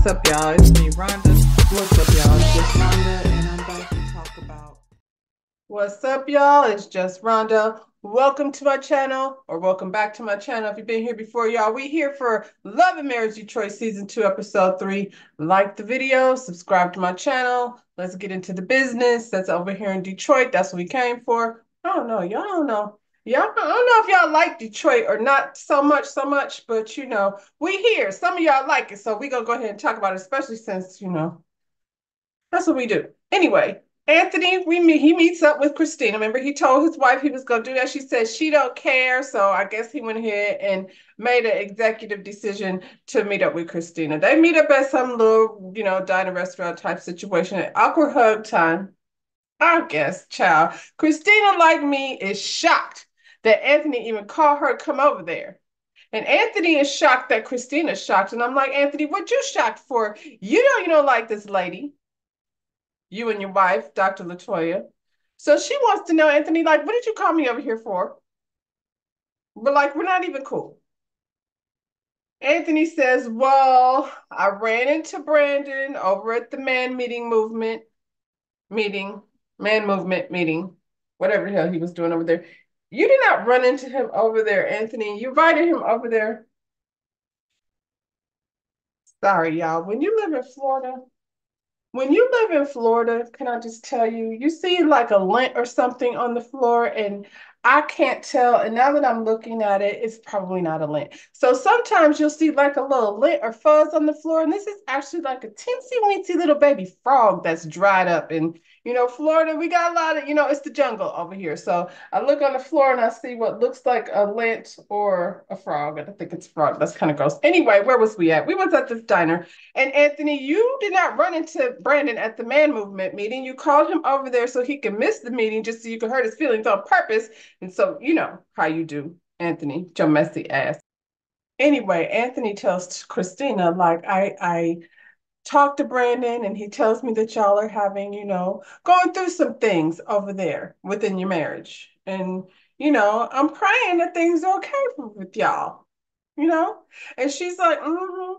What's up, y'all? It's me, Rhonda. What's up, y'all? It's just Rhonda, and I'm back to talk about. What's up, y'all? It's just Rhonda. Welcome to my channel, or welcome back to my channel. If you've been here before, y'all, we here for Love and Marriage Detroit Season 2, Episode 3. Like the video, subscribe to my channel. Let's get into the business. That's over here in Detroit. That's what we came for. I don't know. Y'all don't know. Y'all, I don't know if y'all like Detroit or not so much, but we here. Some of y'all like it, so we gonna go ahead and talk about it, especially since, that's what we do. Anyway, Anthony, he meets up with Christina. Remember, he told his wife he was gonna do that. She said she don't care, so I guess he went ahead and made an executive decision to meet up with Christina. They meet up at some little, diner restaurant type situation. Awkward hug time. I guess, child. Christina, like me, is shocked that Anthony even called her to come over there. And Anthony is shocked that Christina's shocked. And I'm like, Anthony, what you shocked for? You don't like this lady, you and your wife, Dr. Latoya. So she wants to know, Anthony, like, what did you call me over here for? But like, we're not even cool. Anthony says, well, I ran into Brandon over at the meeting, man movement meeting, whatever the hell he was doing over there. You did not run into him over there, Anthony. You invited him over there. Sorry, y'all. When you live in Florida, can I just tell you, you see like a lint or something on the floor, and I can't tell. And now that I'm looking at it, it's probably not a lint. So sometimes you'll see like a little lint or fuzz on the floor, and this is actually like a teensy weensy little baby frog that's dried up. And Florida, we got a lot of, it's the jungle over here. So I look on the floor and I see what looks like a lint or a frog. I think it's a frog. That's kind of gross. Anyway, where was we at? We was at this diner. And Anthony, you did not run into Brandon at the man movement meeting. You called him over there so he could miss the meeting just so you could hurt his feelings on purpose. And so, you know how you do, Anthony, your messy ass. Anyway, Anthony tells Christina, like, I talked to Brandon and he tells me that y'all are having, going through some things over there within your marriage. And, I'm praying that things are okay with y'all, you know? And she's like, mm-hmm.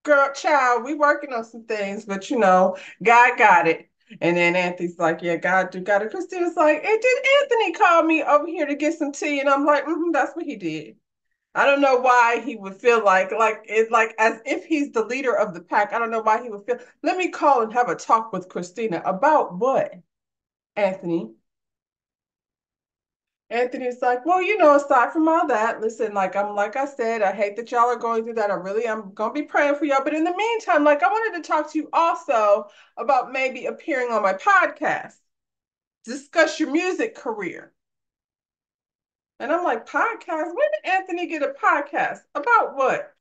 Girl, child, we working on some things, but God got it. And then Anthony's like, yeah, God do got it. Christina's like, and did Anthony call me over here to get some tea? And I'm like, that's what he did. I don't know why he would feel like it's like as if he's the leader of the pack. I don't know why he would feel. Let me call and have a talk with Christina about what, Anthony? Anthony's like, well, aside from all that, listen, like I said, I hate that y'all are going through that. I'm gonna be praying for y'all. But in the meantime, like I wanted to talk to you also about maybe appearing on my podcast, discuss your music career. And I'm like, podcast? When did Anthony get a podcast? About what?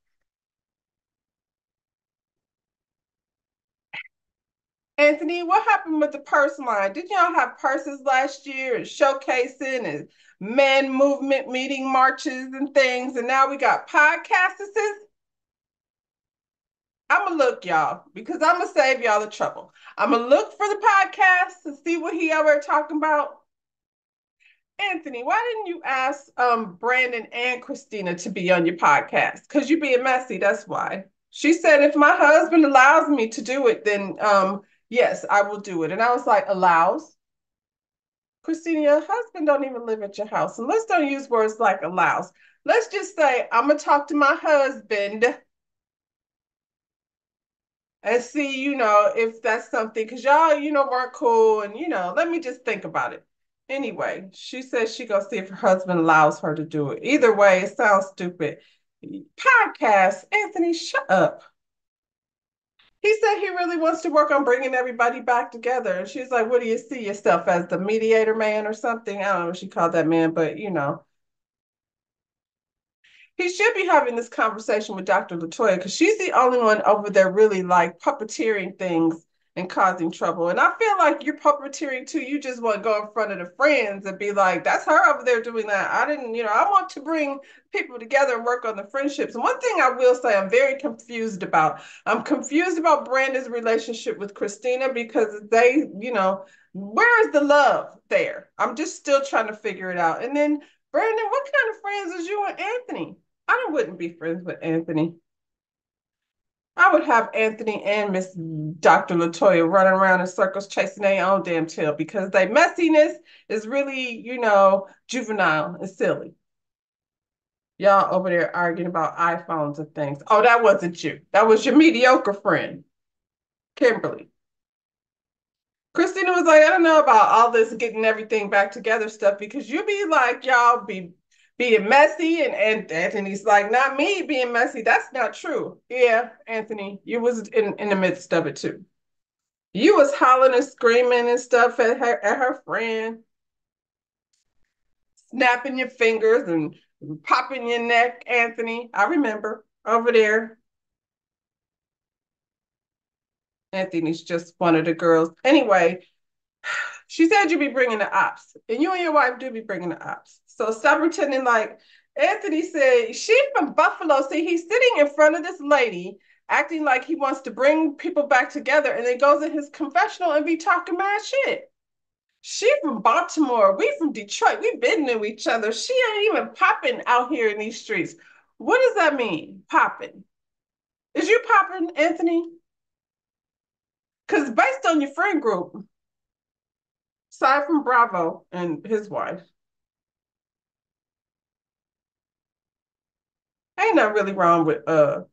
Anthony, what happened with the purse line? Did y'all have purses last year and showcasing and men movement meeting marches and things? And now we got podcasts? I'm gonna look, y'all, because I'm gonna save y'all the trouble. I'm gonna look for the podcast to see what he ever talking about. Anthony, why didn't you ask Brandon and Christina to be on your podcast? Because you're being messy, that's why. She said if my husband allows me to do it, then yes, I will do it. And I was like, allows? Christina, your husband don't even live at your house. And let's don't use words like allows. Let's just say I'm gonna talk to my husband and see, if that's something, because y'all, weren't cool. And, let me just think about it. Anyway, she says she gonna see if her husband allows her to do it. Either way, it sounds stupid. Podcast, Anthony, shut up. He said he really wants to work on bringing everybody back together. And she's like, what do you see yourself as, the mediator man or something? I don't know what she called that man, but he should be having this conversation with Dr. Latoya because she's the only one over there really like puppeteering things and causing trouble. And I feel like you're puppeteering too. You just want to go in front of the friends and be like, that's her over there doing that. I didn't, I want to bring people together and work on the friendships. And one thing I will say I'm very confused about. I'm confused about Brandon's relationship with Christina because they, where is the love there? I'm just still trying to figure it out. And then Brandon, what kind of friends is you and Anthony? I wouldn't be friends with Anthony. I would have Anthony and Miss Dr. Latoya running around in circles chasing their own damn tail because their messiness is really, juvenile and silly. Y'all over there arguing about iPhones and things. Oh, that wasn't you. That was your mediocre friend, Kimberly. Christina was like, I don't know about all this getting everything back together stuff because you be like, y'all be being messy, and Anthony's like, not me being messy. That's not true. Yeah, Anthony, you was in the midst of it too. You was hollering and screaming and stuff at her friend, snapping your fingers and popping your neck, Anthony. I remember over there. Anthony's just one of the girls. Anyway, she said you be bringing the ops, and you and your wife do be bringing the ops. So stop pretending like Anthony said she from Buffalo. See, he's sitting in front of this lady, acting like he wants to bring people back together, and then goes in his confessional and be talking mad shit. She from Baltimore. We from Detroit. We been to each other. She ain't even popping out here in these streets. What does that mean? Popping? Is you popping, Anthony? Because based on your friend group, aside from Bravo and his wife, ain't nothing really wrong with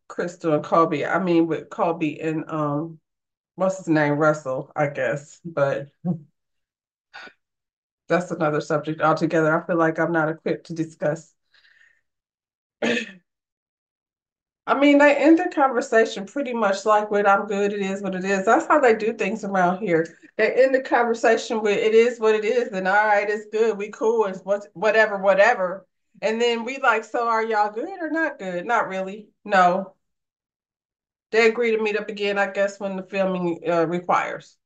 Crystal and Colby. I mean with Colby and what's his name? Russell, I guess. But that's another subject altogether. I feel like I'm not equipped to discuss. I mean, they end the conversation pretty much like with I'm good, it is what it is. That's how they do things around here. They end the conversation with it is what it is, and all right, it's good, we cool, it's whatever, whatever. And then we like, so are y'all good or not good? Not really. No. They agree to meet up again, I guess, when the filming requires.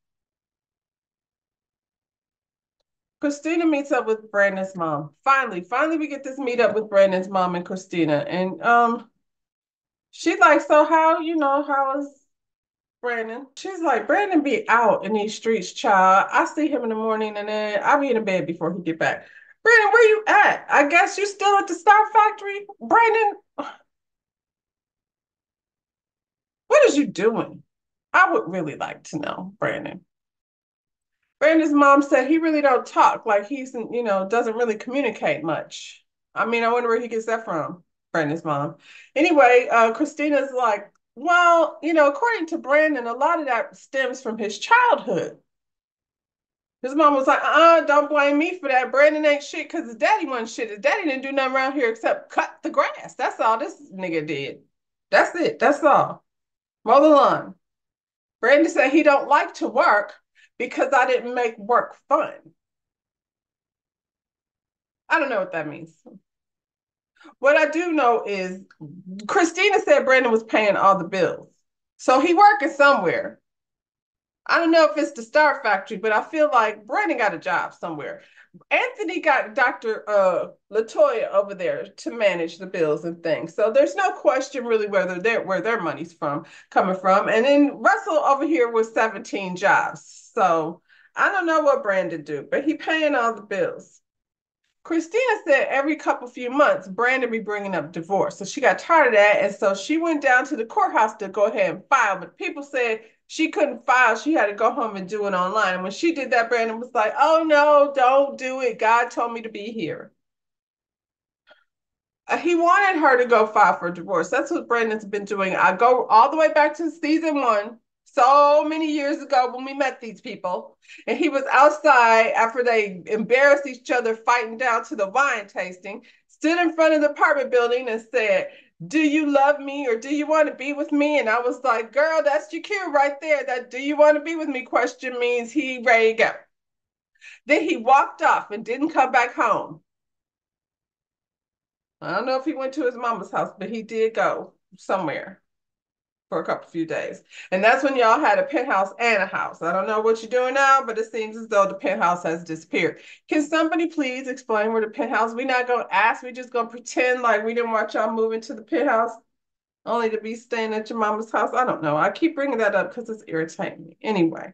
Christina meets up with Brandon's mom. Finally, we get this meet up with Brandon's mom and Christina. And she's like, so how is Brandon? She's like, Brandon be out in these streets, child. I see him in the morning and then I'll be in the bed before he get back. Brandon, where you at? I guess you still at the Star Factory? Brandon, what is you doing? I would really like to know, Brandon. Brandon's mom said he really don't talk, like doesn't really communicate much. I mean, I wonder where he gets that from, Brandon's mom. Anyway, Christina's like, well, according to Brandon, a lot of that stems from his childhood. His mom was like, don't blame me for that. Brandon ain't shit because his daddy wasn't shit. His daddy didn't do nothing around here except cut the grass. That's all this nigga did. That's it. That's all. Mow the lawn. Brandon said he don't like to work because I didn't make work fun. I don't know what that means. What I do know is Christina said Brandon was paying all the bills. So he working somewhere. I don't know if it's the Star Factory, but I feel like Brandon got a job somewhere. Anthony got Dr. Latoya over there to manage the bills and things. So there's no question really where their money's coming from. And then Russell over here was 17 jobs. So I don't know what Brandon do, but he paying all the bills. Christina said every couple few months, Brandon be bringing up divorce. So she got tired of that. And so she went down to the courthouse to go ahead and file. But people said she couldn't file. She had to go home and do it online. And when she did that, Brandon was like, oh, no, don't do it. God told me to be here. He wanted her to go file for divorce. That's what Brandon's been doing. I go all the way back to season one, so many years ago when we met these people. And he was outside after they embarrassed each other fighting down to the wine tasting, stood in front of the apartment building and said, do you love me or do you want to be with me? And I was like, girl, that's your cue right there. That do you want to be with me question means he ready to go. Then he walked off and didn't come back home. I don't know if he went to his mama's house, but he did go somewhere for a couple few days. And that's when y'all had a penthouse and a house. I don't know what you're doing now, but it seems as though the penthouse has disappeared. Can somebody please explain where the penthouse? We're not gonna ask, we're just gonna pretend like we didn't watch y'all move into the penthouse only to be staying at your mama's house. I don't know. I keep bringing that up because it's irritating me. Anyway,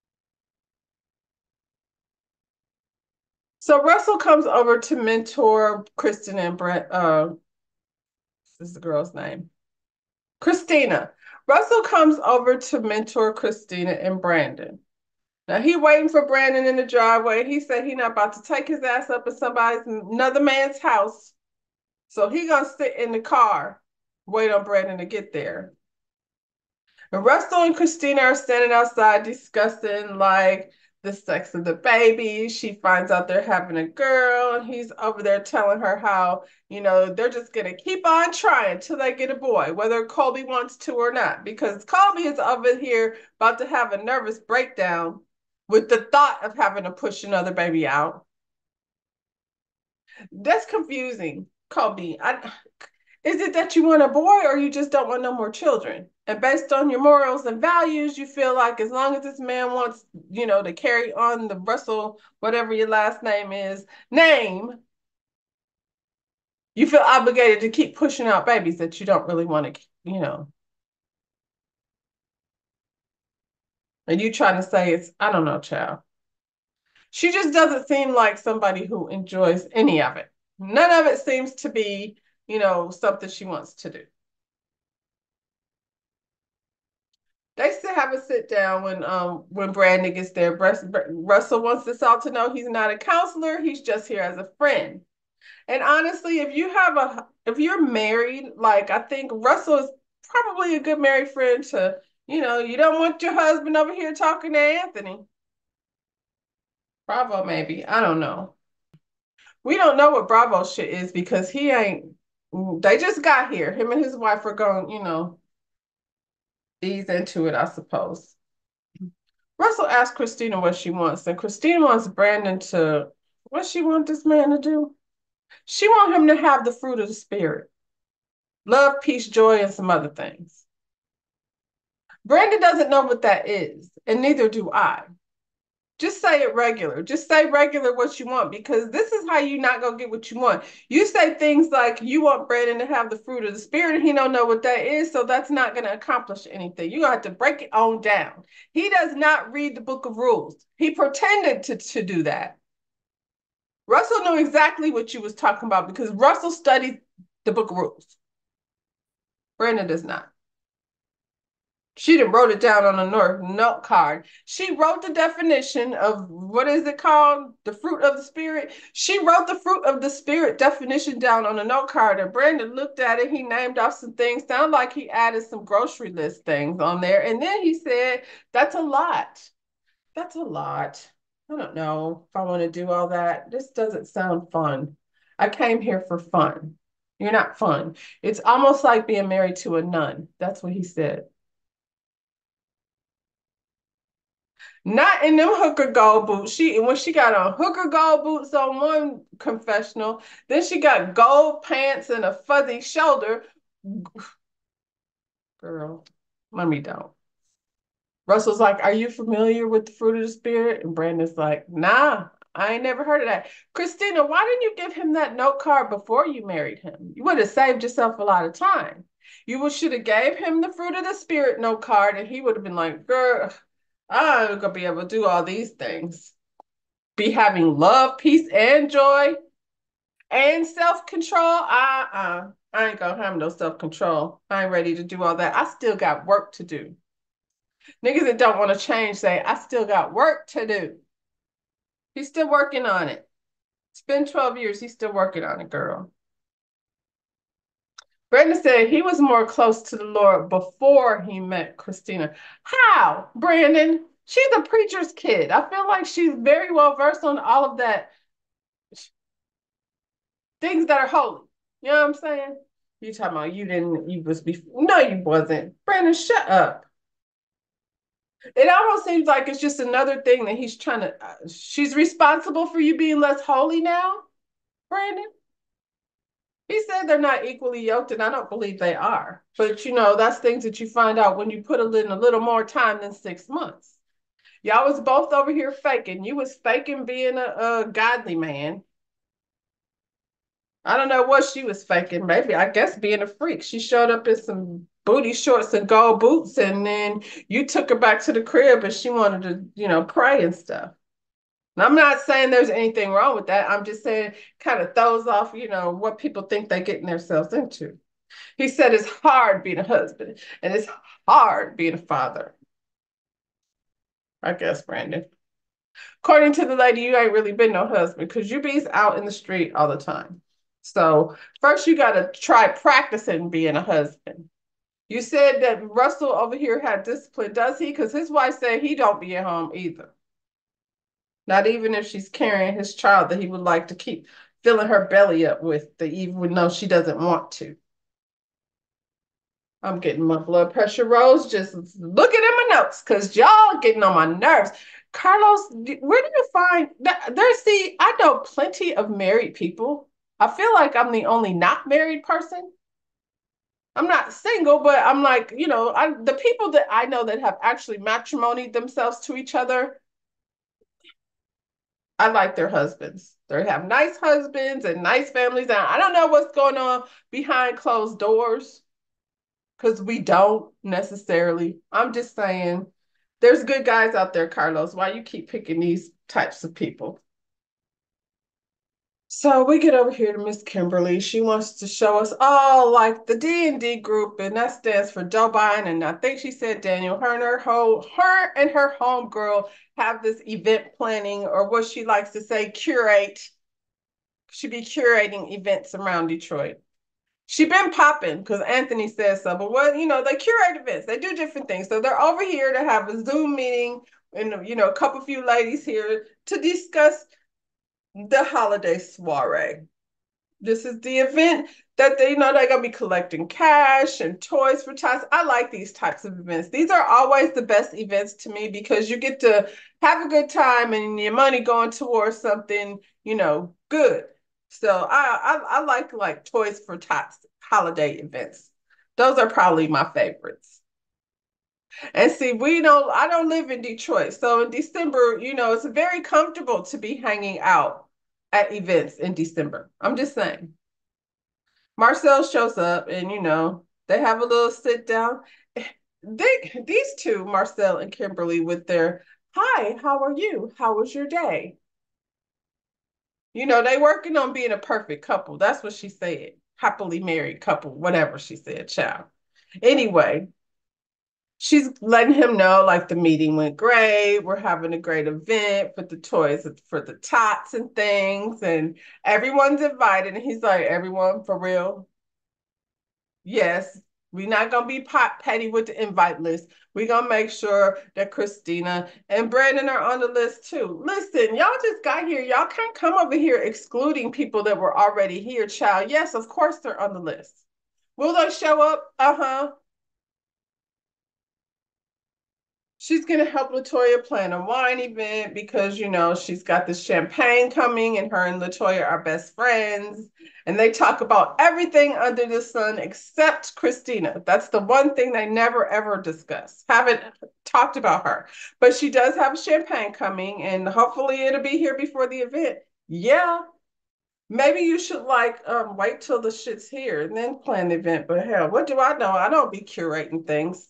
So Russell comes over to mentor Kristen and Brett. This is the girl's name. Christina. Russell comes over to mentor Christina and Brandon. Now he waiting for Brandon in the driveway. He said he not about to take his ass up at somebody's another man's house. So he gonna sit in the car, wait on Brandon to get there. And Russell and Christina are standing outside discussing like the sex of the baby. She finds out they're having a girl, and he's over there telling her how, they're just gonna keep on trying till they get a boy, whether Colby wants to or not. Because Colby is over here about to have a nervous breakdown with the thought of having to push another baby out. That's confusing, Colby. Is it that you want a boy or you just don't want no more children? And based on your morals and values, you feel like as long as this man wants, to carry on the Russell, whatever your last name is, name, you feel obligated to keep pushing out babies that you don't really want to. And you trying to say it's, I don't know, child. She just doesn't seem like somebody who enjoys any of it. None of it seems to be, something she wants to do. They still have a sit down when Brandon gets there. Russell wants us all to know he's not a counselor, he's just here as a friend. And honestly, if you're married, like I think Russell is probably a good married friend to, you don't want your husband over here talking to Anthony. Bravo, maybe. I don't know. We don't know what Bravo shit is because he ain't, they just got here. Him and his wife are going, ease into it, I suppose. Russell asked Christina what she wants, and Christina wants Brandon to, what she want this man to do? She want him to have the fruit of the spirit. Love, peace, joy, and some other things. Brandon doesn't know what that is, and neither do I. Just say it regular. Just say regular what you want because this is how you not gonna get what you want. You say things like you want Brandon to have the fruit of the spirit and he don't know what that is, so that's not gonna accomplish anything. You're gonna have to break it on down. He does not read the book of rules. He pretended to do that. Russell knew exactly what you was talking about because Russell studied the book of rules. Brandon does not. She done wrote it down on a note card. She wrote the definition of what is it called? The fruit of the spirit. She wrote the fruit of the spirit definition down on a note card. And Brandon looked at it. He named off some things. Sound like he added some grocery list things on there. And then he said, that's a lot. That's a lot. I don't know if I want to do all that. This doesn't sound fun. I came here for fun. You're not fun. It's almost like being married to a nun. That's what he said. Not in them hooker gold boots. When she got on hooker gold boots on one confessional, then she got gold pants and a fuzzy shoulder. Girl, let me don't. Russell's like, "Are you familiar with the fruit of the spirit?" And Brandon's like, "Nah, I ain't never heard of that." Christina, why didn't you give him that note card before you married him? You would have saved yourself a lot of time. You should have gave him the fruit of the spirit note card, and he would have been like, "Girl, I'm gonna be able to do all these things. Be having love, peace, and joy, and self-control. I ain't gonna have no self-control. I ain't ready to do all that. I still got work to do. Niggas that don't want to change say, I still got work to do. He's still working on it. It's been 12 years. He's still working on it, girl. Brandon said he was more close to the Lord before he met Christina. How, Brandon? She's a preacher's kid. I feel like she's very well versed on all of that things that are holy. You know what I'm saying? You talking about you was before. No, you wasn't. Brandon, shut up. It almost seems like it's just another thing that he's trying to, she's responsible for you being less holy now, Brandon. He said they're not equally yoked, and I don't believe they are. But that's things that you find out when you put in a little more time than 6 months. Y'all was both over here faking. You was faking being a godly man. I don't know what she was faking. Maybe, I guess, being a freak. She showed up in some booty shorts and gold boots, and then you took her back to the crib and she wanted to, pray and stuff. And I'm not saying there's anything wrong with that. I'm just saying kind of throws off, what people think they're getting themselves into. He said it's hard being a husband and it's hard being a father. I guess, Brandon. According to the lady, you ain't really been no husband because you be out in the street all the time. So first you got to try practicing being a husband. You said that Russell over here had discipline, does he? Because his wife said he don't be at home either. Not even if she's carrying his child that he would like to keep filling her belly up with, even though she doesn't want to. I'm getting my blood pressure rose just looking at my notes because y'all getting on my nerves. Carlos, where do you find that? See, I know plenty of married people. I feel like I'm the only not married person. I'm not single, but I'm like, the people that I know that have actually matrimonied themselves to each other, I like their husbands. They have nice husbands and nice families. And I don't know what's going on behind closed doors because we don't necessarily. I'm just saying there's good guys out there, Carlos. Why you keep picking these types of people? So we get over here to Miss Kimberly. She wants to show us all like the D&D group, and that stands for Joe Biden. And I think she said Daniel, her and her homegirl have this event planning, or what she likes to say, curate. She be curating events around Detroit. She been popping because Anthony says so. But they curate events. They do different things. So they're over here to have a Zoom meeting, and a couple few ladies here to discuss the holiday soiree. This is the event that they're gonna be collecting cash and toys for tots. I like these types of events. These are always the best events to me because you get to have a good time and your money going towards something, good. So I like toys for tots holiday events. Those are probably my favorites. And see, I don't live in Detroit. So in December, it's very comfortable to be hanging out at events in December. I'm just saying. Marcel shows up and, they have a little sit down. These two, Marcel and Kimberly, with their, hi, how are you? How was your day? They working on being a perfect couple. That's what she said. Happily married couple, whatever she said, child. Anyway, she's letting him know like the meeting went great. We're having a great event for the toys for the tots and things, and everyone's invited. And he's like, everyone for real? Yes. We're not gonna be petty with the invite list. We're gonna make sure that Christina and Brandon are on the list too. Listen, y'all just got here. Y'all can't come over here excluding people that were already here, child. Yes, of course they're on the list. Will they show up? Uh-huh. She's going to help Latoya plan a wine event because, she's got this champagne coming and her and Latoya are best friends. And they talk about everything under the sun except Christina. That's the one thing they never, ever discuss. Haven't talked about her. But she does have champagne coming and hopefully it'll be here before the event. Yeah. Maybe you should wait till the shit's here and then plan the event. But hell, what do I know? I don't be curating things.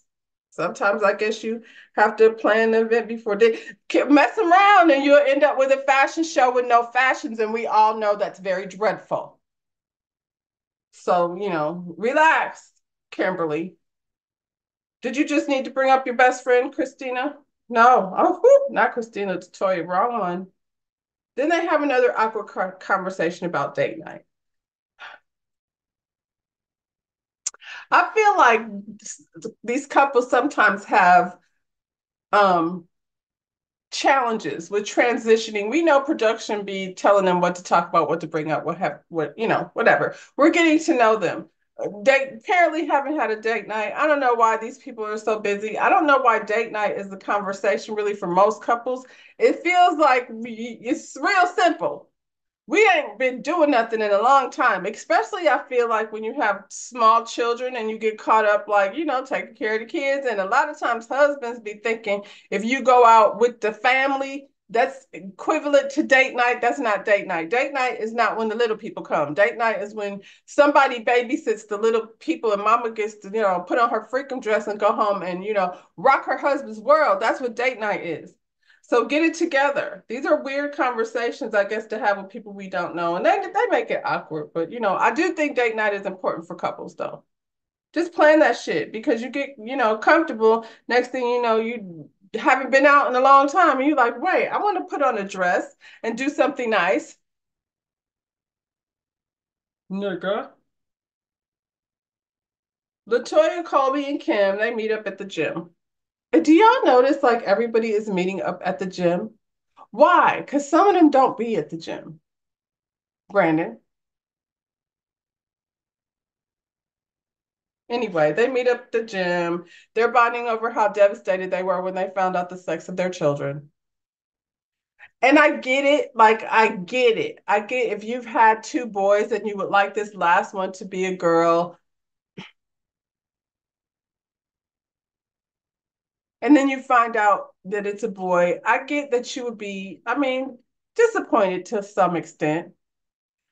Sometimes I guess you have to plan the event before they mess around and you'll end up with a fashion show with no fashions, and we all know that's very dreadful. So, relax, Kimberly. Did you just need to bring up your best friend, Christina? No. Oh, whew, not Christina, it's Toya, wrong one. Then they have another awkward conversation about date night. I feel like these couples sometimes have um challenges with transitioning. We know production be telling them what to talk about, what to bring up, whatever. We're getting to know them. They apparently haven't had a date night. I don't know why these people are so busy. I don't know why date night is the conversation really for most couples. It feels like it's real simple. We ain't been doing nothing in a long time, especially I feel like when you have small children and you get caught up taking care of the kids. And a lot of times husbands be thinking if you go out with the family, that's equivalent to date night. That's not date night. Date night is not when the little people come. Date night is when somebody babysits the little people and mama gets to, put on her freakum dress and go home and, rock her husband's world. That's what date night is. So get it together. These are weird conversations, I guess, to have with people we don't know. And they make it awkward. But, I do think date night is important for couples, though. Just plan that shit because you get, comfortable. Next thing you know, you haven't been out in a long time. And you're like, wait, I want to put on a dress and do something nice. Nigga. Latoya, Colby, and Kim, they meet up at the gym. Do y'all notice like everybody is meeting up at the gym? Why? Because some of them don't be at the gym. Brandon. Anyway, they meet up at the gym. They're bonding over how devastated they were when they found out the sex of their children. And I get it. Like, I get it. I get if you've had two boys and you would like this last one to be a girl, and then you find out that it's a boy. I get that you would be, I mean, disappointed to some extent,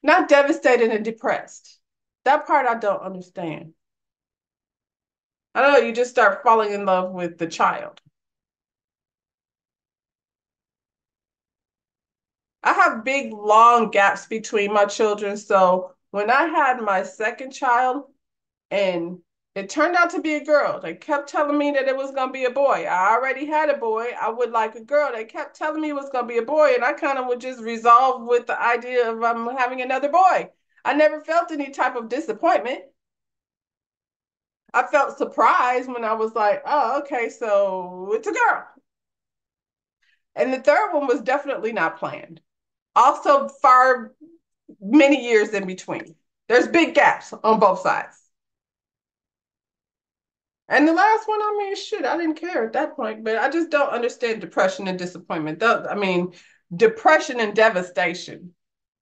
not devastated and depressed. That part I don't understand. I don't know. You just start falling in love with the child. I have big, long gaps between my children. So when I had my second child, and it turned out to be a girl. They kept telling me that it was going to be a boy. I already had a boy. I would like a girl. They kept telling me it was going to be a boy. And I kind of would just resolve with the idea of having another boy. I never felt any type of disappointment. I felt surprised when I was like, oh, okay, so it's a girl. And the third one was definitely not planned. Also, far many years in between. There's big gaps on both sides. And the last one, I mean, shit, I didn't care at that point, but I just don't understand depression and disappointment. I mean, depression and devastation.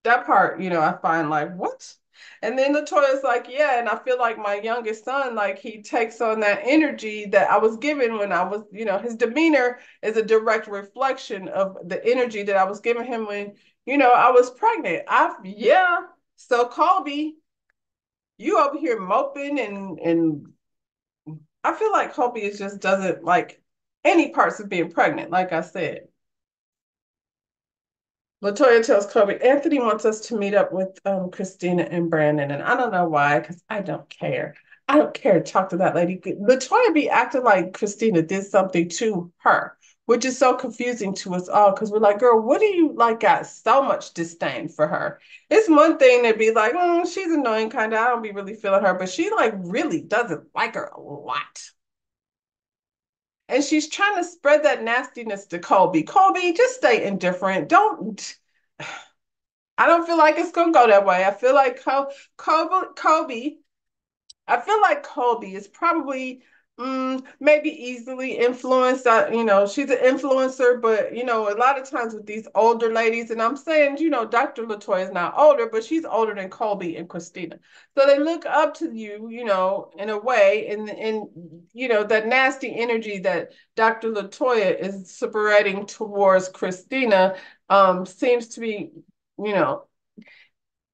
That part, I find like, what? And then Latoya's like, yeah, and I feel like my youngest son, like he takes on that energy that I was given when I was, his demeanor is a direct reflection of the energy that I was giving him when, I was pregnant. Yeah. So Colby, you over here moping and I feel like Kobe is just doesn't like any parts of being pregnant, like I said. Latoya tells Kobe, Anthony wants us to meet up with Christina and Brandon. And I don't know why, because I don't care. I don't care to talk to that lady. Latoya be acting like Christina did something to her, which is so confusing to us all because we're like, girl, what do you like got so much disdain for her? It's one thing to be like, she's annoying, kind of. I don't be really feeling her, but she like really doesn't like her a lot. And she's trying to spread that nastiness to Colby. Colby, just stay indifferent. Don't. I don't feel like it's gonna go that way. I feel like Colby I feel like Colby is probably maybe easily influenced. She's an influencer, but a lot of times with these older ladies, and I'm saying, Dr. Latoya is not older, but she's older than Colby and Christina. So they look up to you, in a way, and that nasty energy that Dr. Latoya is spreading towards Christina seems to be, you know,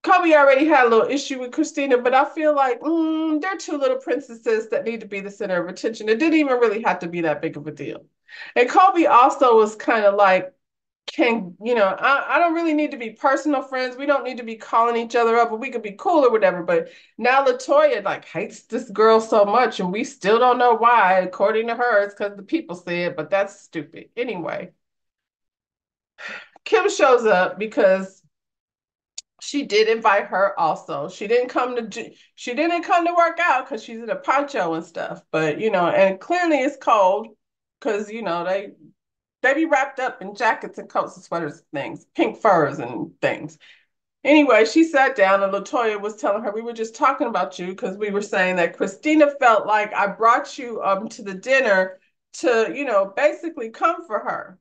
Kobe already had a little issue with Christina, but I feel like they're two little princesses that need to be the center of attention. It didn't even really have to be that big of a deal. And Kobe also was kind of like, I don't really need to be personal friends. We don't need to be calling each other up, but we could be cool or whatever. But now Latoya like hates this girl so much, and we still don't know why. According to her, it's because the people say it, but that's stupid. Anyway, Kim shows up because she did invite her also. She didn't come to work out because she's in a poncho and stuff. But and clearly it's cold because they be wrapped up in jackets and coats and sweaters and things, pink furs and things. Anyway, she sat down and Latoya was telling her we were just talking about you because we were saying that Christina felt like I brought you to the dinner to, basically come for her.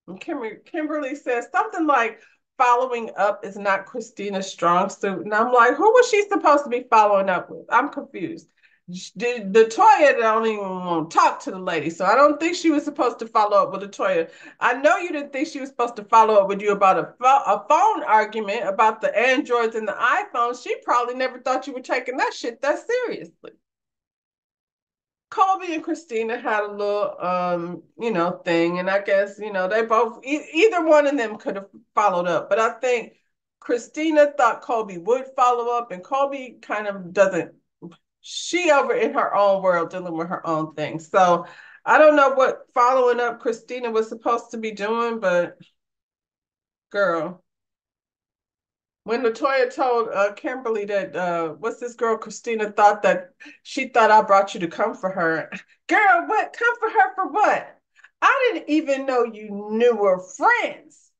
And Kimberly says something like following up is not Christina's strong suit. And I'm like, who was she supposed to be following up with? I'm confused. The Toya don't even want to talk to the lady. So I don't think she was supposed to follow up with the Toya. I know you didn't think she was supposed to follow up with you about a phone argument about the Androids and the iPhones. She probably never thought you were taking that shit that seriously. Colby and Christina had a little, thing, and I guess they both either one of them could have followed up, but I think Christina thought Colby would follow up, and Colby kind of doesn't. She over in her own world dealing with her own things. So I don't know what following up Christina was supposed to be doing, but girl, when Latoya told Kimberly that what's this girl Christina thought that she thought I brought you to come for her. Girl, what? Come for her for what? I didn't even know you knew were friends.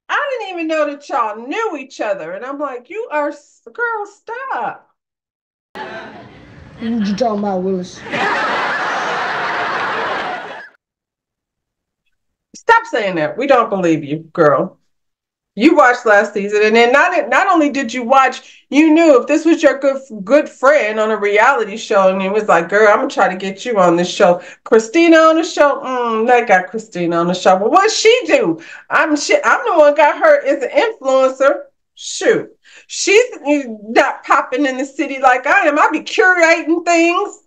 I didn't even know that y'all knew each other. And I'm like, you are, girl, stop. What you talking about, Willis? Stop saying that. We don't believe you, girl. You watched last season, and then not only did you watch, you knew if this was your good friend on a reality show, and it was like, girl, I'm gonna try to get you on this show. Christina on the show, they got Christina on the show. Well, what she do? I'm the one got her as an influencer. Shoot, she's not popping in the city like I am. I be curating things.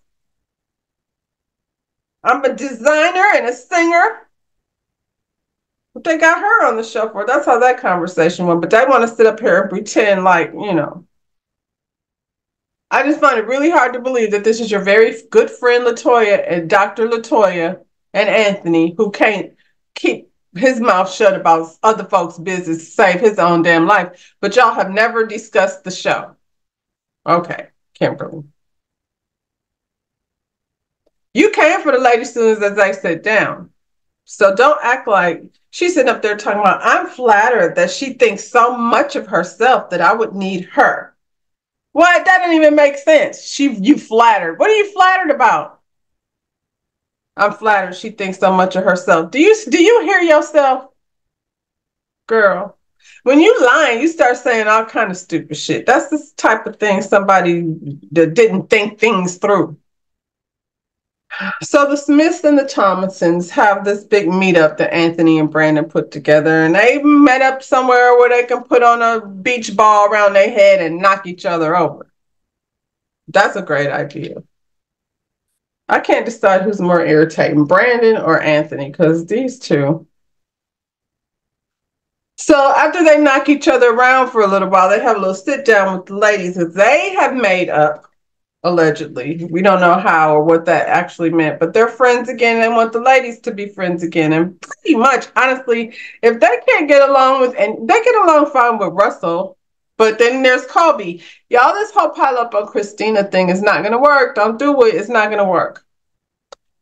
I'm a designer and a singer. But they got her on the show for. That's how that conversation went. But they want to sit up here and pretend like, I just find it really hard to believe that this is your very good friend Latoya and Dr. Latoya and Anthony, who can't keep his mouth shut about other folks' business to save his own damn life. But y'all have never discussed the show. Okay, Kimberly. You came for the lady as soon as they sit down. So don't act like she's sitting up there talking about, I'm flattered that she thinks so much of herself that I would need her. What? That didn't even make sense. You flattered. What are you flattered about? I'm flattered she thinks so much of herself. Do you hear yourself? Girl, when you lying, you start saying all kind of stupid shit. That's the type of thing somebody that didn't think things through. So the Smiths and the Thomasons have this big meetup that Anthony and Brandon put together, and they met up somewhere where they can put on a beach ball around their head and knock each other over. That's a great idea. I can't decide who's more irritating, Brandon or Anthony, because these two. So after they knock each other around for a little while, they have a little sit down with the ladies because they have made up. Allegedly. We don't know how or what that actually meant, but they're friends again. They want the ladies to be friends again. And pretty much, honestly, if they can't get along with, and they get along fine with Russell, but then there's Colby. Y'all, this whole pile up on Christina thing is not going to work. Don't do it. It's not going to work.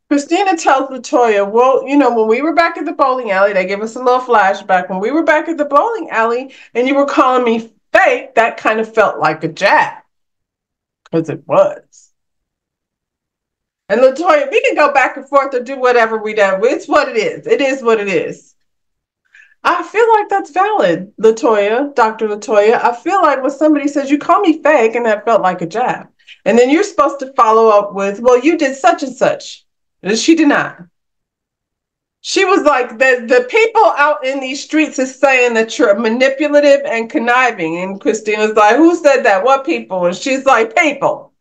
Christina tells Latoya, well, when we were back at the bowling alley, they give us a little flashback. When we were back at the bowling alley and you were calling me fake, that kind of felt like a jab. Because it was. And Latoya, we can go back and forth or do whatever we do. It's what it is. It is what it is. I feel like that's valid, Latoya, Dr. Latoya. I feel like when somebody says, you call me fake, and that felt like a jab. And then you're supposed to follow up with, well, you did such and such. And she did not. She was like, the people out in these streets is saying that you're manipulative and conniving. And Christina's like, who said that? What people? And she's like, people.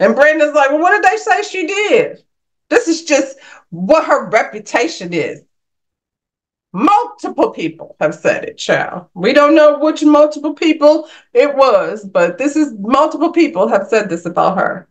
And Brenda's like, well, what did they say she did? This is just what her reputation is. Multiple people have said it, child. We don't know which multiple people it was, but multiple people have said this about her.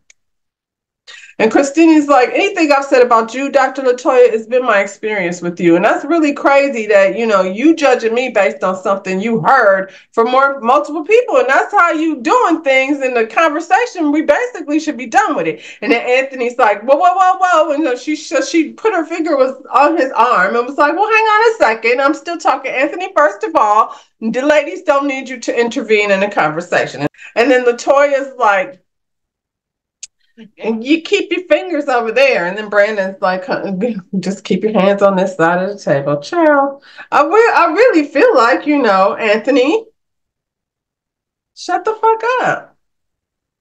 And Christina's like, anything I've said about you, Dr. Latoya, has been my experience with you. And that's really crazy that, you judging me based on something you heard from multiple people. And that's how you doing things in the conversation. We basically should be done with it. And then Anthony's like, whoa, whoa, whoa, whoa. And she put her finger was on his arm and was like, well, hang on a second. I'm still talking. Anthony, first of all, the ladies don't need you to intervene in the conversation. And then Latoya's like, and you keep your fingers over there. And then Brandon's like, just keep your hands on this side of the table. Child, I really feel like, Anthony, shut the fuck up.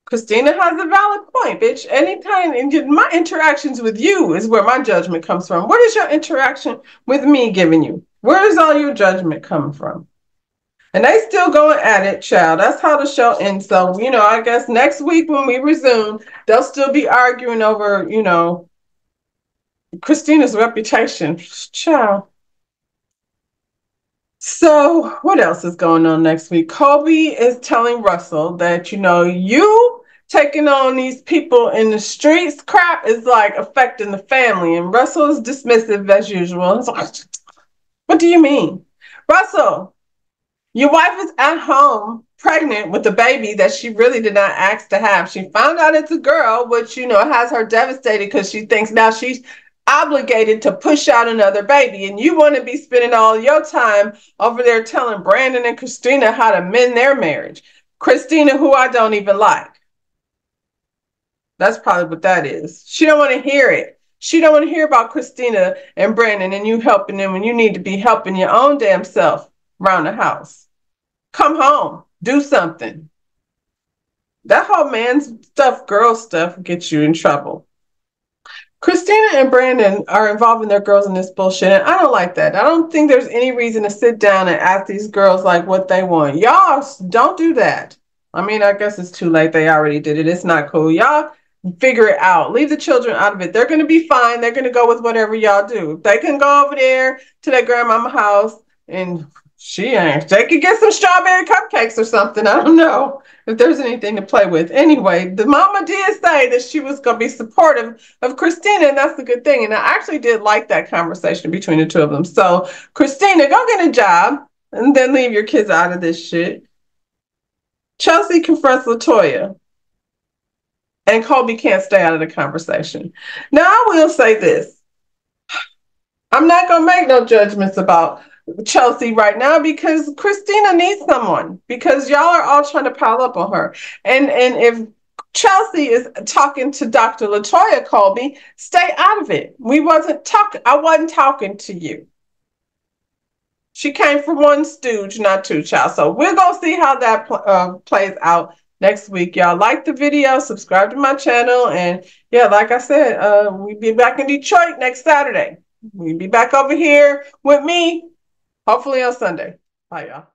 Christina has a valid point, bitch. Anytime, my interactions with you is where my judgment comes from. What is your interaction with me giving you? Where is all your judgment coming from? And they still going at it, child. That's how the show ends. So, I guess next week when we resume, they'll still be arguing over, Christina's reputation. Child. So, what else is going on next week? Kobe is telling Russell that, you taking on these people in the streets crap is like affecting the family. And Russell is dismissive as usual. It's like, what do you mean? Russell, your wife is at home pregnant with a baby that she really did not ask to have. She found out it's a girl, which, has her devastated because she thinks now she's obligated to push out another baby. And you want to be spending all your time over there telling Brandon and Christina how to mend their marriage. Christina, who I don't even like. That's probably what that is. She don't want to hear it. She don't want to hear about Christina and Brandon and you helping them when you need to be helping your own damn self around the house. Come home. Do something. That whole man stuff, girl stuff gets you in trouble. Christina and Brandon are involving their girls in this bullshit, and I don't like that. I don't think there's any reason to sit down and ask these girls like what they want. Y'all don't do that. I mean, I guess it's too late. They already did it. It's not cool. Y'all figure it out. Leave the children out of it. They're going to be fine. They're going to go with whatever y'all do. They can go over there to their grandmama's house and they could get some strawberry cupcakes or something. I don't know if there's anything to play with. Anyway, the mama did say that she was going to be supportive of Christina, and that's a good thing. And I actually did like that conversation between the two of them. So, Christina, go get a job and then leave your kids out of this shit. Chelsea confronts LaToya, and Kobe can't stay out of the conversation. Now, I will say this. I'm not going to make no judgments about Chelsea right now because Christina needs someone because y'all are all trying to pile up on her. And if Chelsea is talking to Dr. LaToya Colby, stay out of it. I wasn't talking to you. She came from one stooge, not two, child. So we're going to see how that plays out next week. Y'all like the video, subscribe to my channel. And yeah, like I said, we'll be back in Detroit next Saturday. We'll be back over here with me, hopefully on Sunday. Bye, y'all.